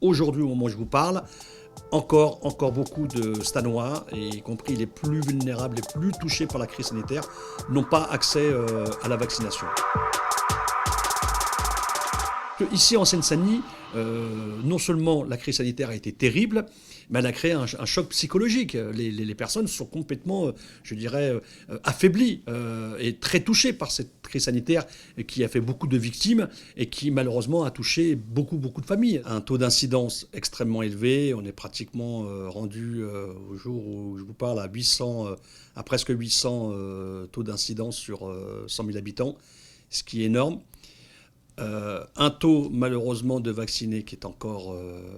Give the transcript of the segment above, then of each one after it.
Aujourd'hui, au moment où je vous parle, encore beaucoup de Stanois, et y compris les plus vulnérables, les plus touchés par la crise sanitaire, n'ont pas accès à la vaccination. Ici en Seine-Saint-Denis, non seulement la crise sanitaire a été terrible, mais elle a créé un choc psychologique. Les personnes sont complètement, je dirais, affaiblies et très touchées par cette crise sanitaire qui a fait beaucoup de victimes et qui malheureusement a touché beaucoup de familles. Un taux d'incidence extrêmement élevé, on est pratiquement rendu au jour où je vous parle à 800, à presque 800 taux d'incidence sur 100 000 habitants, ce qui est énorme. Un taux malheureusement de vaccinés qui est encore,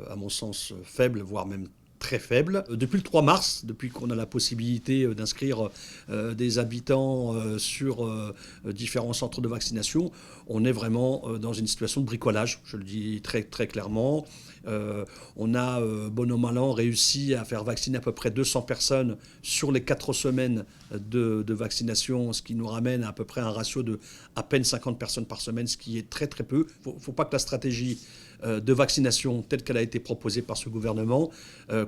à mon sens, faible, voire même très faible. Depuis le 3 mars, depuis qu'on a la possibilité d'inscrire des habitants sur différents centres de vaccination, on est vraiment dans une situation de bricolage, je le dis très clairement. On a, bon an mal an, réussi à faire vacciner à peu près 200 personnes sur les 4 semaines de vaccination, ce qui nous ramène à peu près un ratio de à peine 50 personnes par semaine, ce qui est très peu. Il ne faut pas que la stratégie de vaccination telle qu'elle a été proposée par ce gouvernement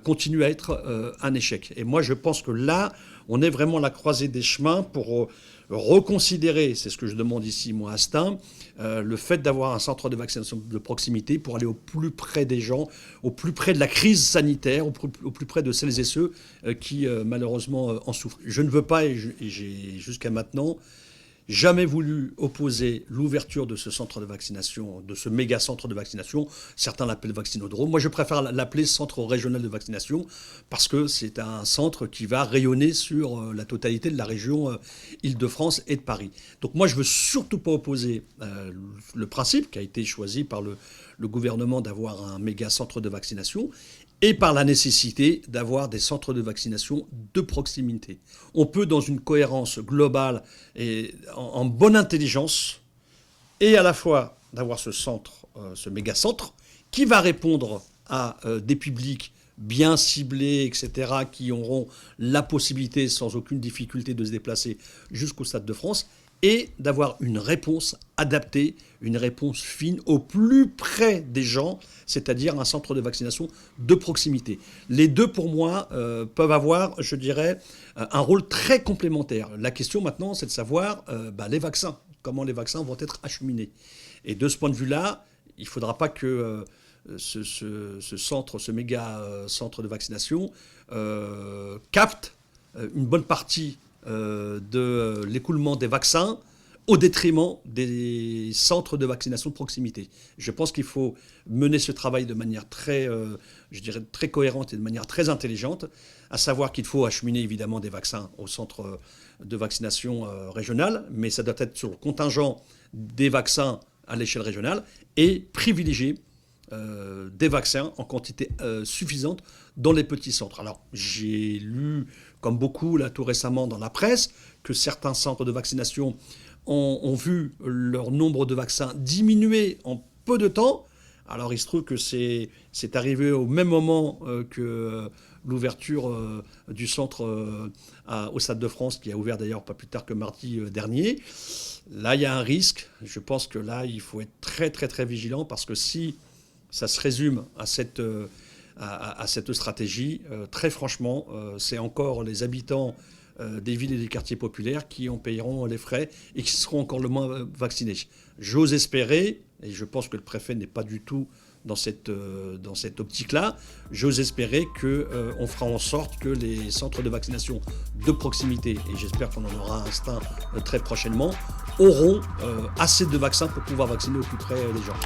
continue à être un échec. Et moi, je pense que là, on est vraiment à la croisée des chemins pour reconsidérer, c'est ce que je demande ici, moi, à Stains, le fait d'avoir un centre de vaccination de proximité pour aller au plus près des gens, au plus près de la crise sanitaire, au plus près de celles et ceux qui, malheureusement, en souffrent. Je ne veux pas, et j'ai jusqu'à maintenant jamais voulu opposer l'ouverture de ce centre de vaccination, de ce méga centre de vaccination. Certains l'appellent vaccinodrome. Moi, je préfère l'appeler centre régional de vaccination parce que c'est un centre qui va rayonner sur la totalité de la région Île-de-France et de Paris. Donc moi, je ne veux surtout pas opposer le principe qui a été choisi par le gouvernement d'avoir un méga centre de vaccination et par la nécessité d'avoir des centres de vaccination de proximité. On peut, dans une cohérence globale et en bonne intelligence, et à la fois d'avoir ce centre, ce méga-centre, qui va répondre à des publics bien ciblés, etc., qui auront la possibilité, sans aucune difficulté, de se déplacer jusqu'au Stade de France, et d'avoir une réponse adaptée, une réponse fine au plus près des gens, c'est-à-dire un centre de vaccination de proximité. Les deux, pour moi, peuvent avoir, je dirais, un rôle très complémentaire. La question maintenant, c'est de savoir les vaccins, comment les vaccins vont être acheminés. Et de ce point de vue-là, il ne faudra pas que ce centre, ce méga centre de vaccination capte une bonne partie de l'écoulement des vaccins au détriment des centres de vaccination de proximité. Je pense qu'il faut mener ce travail de manière très cohérente et de manière très intelligente, à savoir qu'il faut acheminer évidemment des vaccins au centre de vaccination régional, mais ça doit être sur le contingent des vaccins à l'échelle régionale et privilégier des vaccins en quantité suffisante dans les petits centres. Alors, j'ai lu, comme beaucoup, là, tout récemment dans la presse, que certains centres de vaccination ont vu leur nombre de vaccins diminuer en peu de temps. Alors, il se trouve que c'est arrivé au même moment que l'ouverture du centre au Stade de France, qui a ouvert d'ailleurs pas plus tard que mardi dernier. Là, il y a un risque. Je pense que là, il faut être très vigilant, parce que si ça se résume à cette stratégie, très franchement, c'est encore les habitants des villes et des quartiers populaires qui en payeront les frais et qui seront encore le moins vaccinés. J'ose espérer, et je pense que le préfet n'est pas du tout dans cette optique-là, j'ose espérer qu'on fera en sorte que les centres de vaccination de proximité, et j'espère qu'on en aura un très prochainement, auront assez de vaccins pour pouvoir vacciner au plus près des gens.